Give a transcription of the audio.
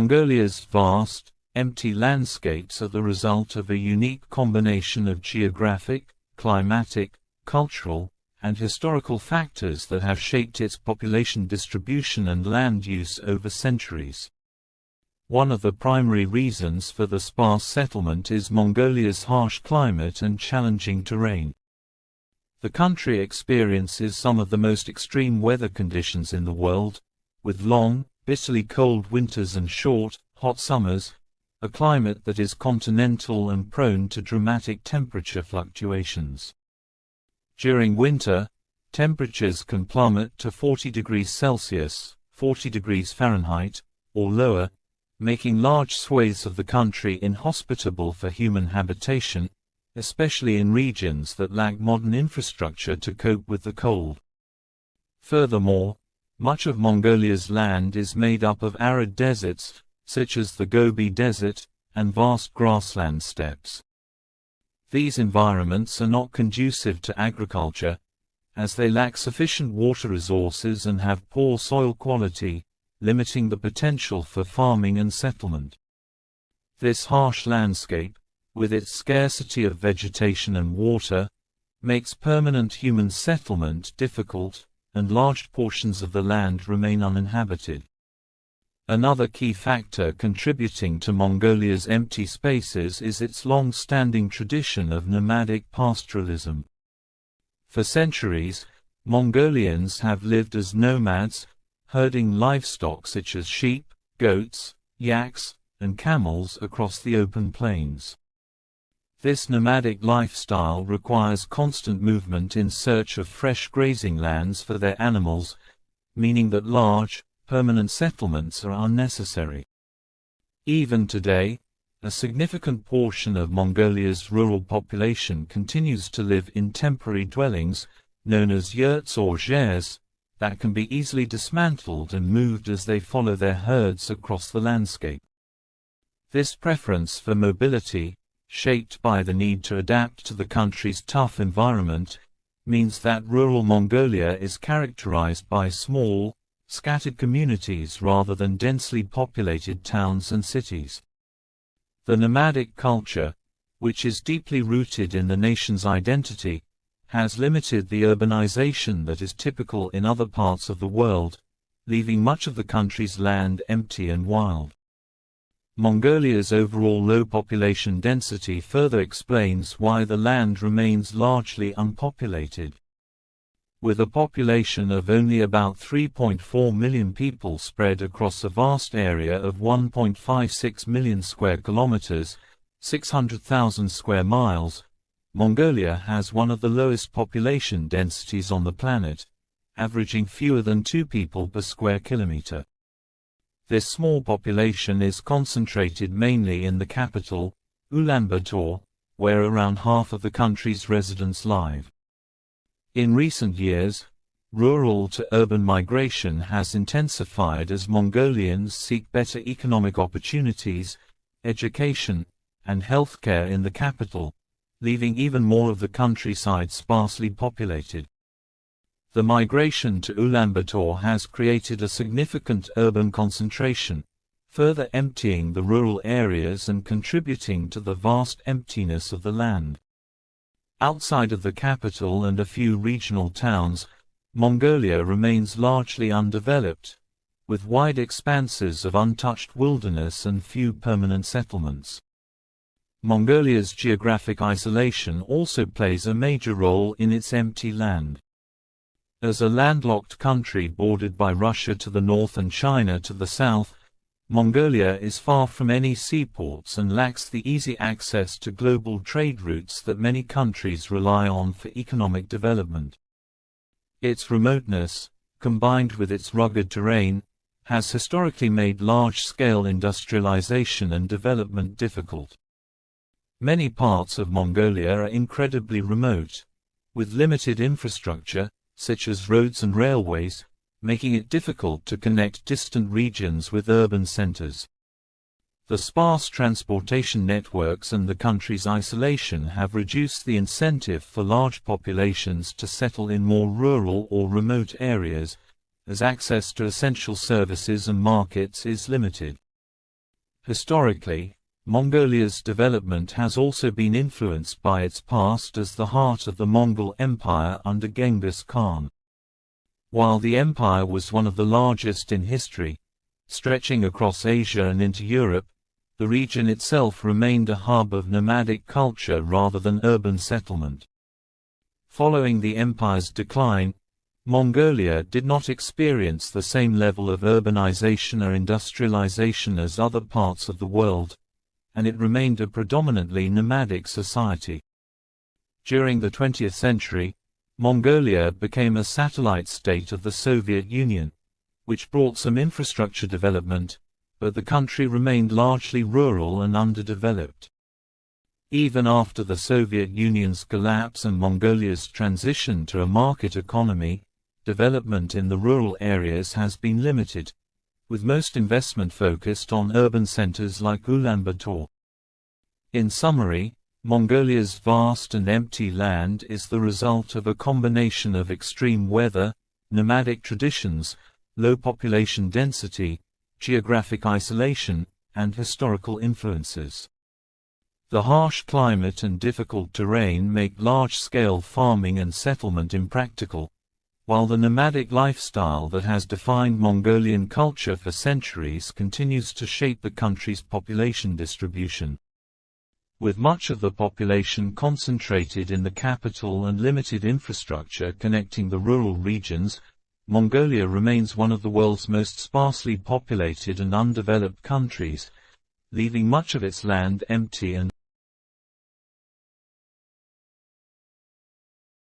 Mongolia's vast, empty landscapes are the result of a unique combination of geographic, climatic, cultural, and historical factors that have shaped its population distribution and land use over centuries. One of the primary reasons for the sparse settlement is Mongolia's harsh climate and challenging terrain. The country experiences some of the most extreme weather conditions in the world, with long, bitterly cold winters and short, hot summers, a climate that is continental and prone to dramatic temperature fluctuations. During winter, temperatures can plummet to 40 degrees Celsius, 40 degrees Fahrenheit, or lower, making large swathes of the country inhospitable for human habitation, especially in regions that lack modern infrastructure to cope with the cold. Furthermore, much of Mongolia's land is made up of arid deserts, such as the Gobi Desert, and vast grassland steppes. These environments are not conducive to agriculture, as they lack sufficient water resources and have poor soil quality, limiting the potential for farming and settlement. This harsh landscape, with its scarcity of vegetation and water, makes permanent human settlement difficult, and large portions of the land remain uninhabited. Another key factor contributing to Mongolia's empty spaces is its long-standing tradition of nomadic pastoralism. For centuries, Mongolians have lived as nomads, herding livestock such as sheep, goats, yaks, and camels across the open plains. This nomadic lifestyle requires constant movement in search of fresh grazing lands for their animals, meaning that large, permanent settlements are unnecessary. Even today, a significant portion of Mongolia's rural population continues to live in temporary dwellings, known as yurts or zhers, that can be easily dismantled and moved as they follow their herds across the landscape. This preference for mobility, shaped by the need to adapt to the country's tough environment, means that rural Mongolia is characterized by small, scattered communities rather than densely populated towns and cities. The nomadic culture, which is deeply rooted in the nation's identity, has limited the urbanization that is typical in other parts of the world, leaving much of the country's land empty and wild. Mongolia's overall low population density further explains why the land remains largely unpopulated. With a population of only about 3.4 million people spread across a vast area of 1.56 million square kilometers, 600,000 square miles, Mongolia has one of the lowest population densities on the planet, averaging fewer than 2 people per square kilometer. This small population is concentrated mainly in the capital, Ulaanbaatar, where around half of the country's residents live. In recent years, rural to urban migration has intensified as Mongolians seek better economic opportunities, education, and healthcare in the capital, leaving even more of the countryside sparsely populated. The migration to Ulaanbaatar has created a significant urban concentration, further emptying the rural areas and contributing to the vast emptiness of the land. Outside of the capital and a few regional towns, Mongolia remains largely undeveloped, with wide expanses of untouched wilderness and few permanent settlements. Mongolia's geographic isolation also plays a major role in its empty land. As a landlocked country bordered by Russia to the north and China to the south, Mongolia is far from any seaports and lacks the easy access to global trade routes that many countries rely on for economic development. Its remoteness, combined with its rugged terrain, has historically made large-scale industrialization and development difficult. Many parts of Mongolia are incredibly remote, with limited infrastructure, such as roads and railways, making it difficult to connect distant regions with urban centers. The sparse transportation networks and the country's isolation have reduced the incentive for large populations to settle in more rural or remote areas, as access to essential services and markets is limited. Historically, Mongolia's development has also been influenced by its past as the heart of the Mongol Empire under Genghis Khan. While the empire was one of the largest in history, stretching across Asia and into Europe, the region itself remained a hub of nomadic culture rather than urban settlement. Following the empire's decline, Mongolia did not experience the same level of urbanization or industrialization as other parts of the world, and it remained a predominantly nomadic society. During the 20th century, Mongolia became a satellite state of the Soviet Union, which brought some infrastructure development, but the country remained largely rural and underdeveloped. Even after the Soviet Union's collapse and Mongolia's transition to a market economy, development in the rural areas has been limited, with most investment focused on urban centers like Ulaanbaatar. In summary, Mongolia's vast and empty land is the result of a combination of extreme weather, nomadic traditions, low population density, geographic isolation, and historical influences. The harsh climate and difficult terrain make large-scale farming and settlement impractical, while the nomadic lifestyle that has defined Mongolian culture for centuries continues to shape the country's population distribution. With much of the population concentrated in the capital and limited infrastructure connecting the rural regions, Mongolia remains one of the world's most sparsely populated and undeveloped countries, leaving much of its land empty and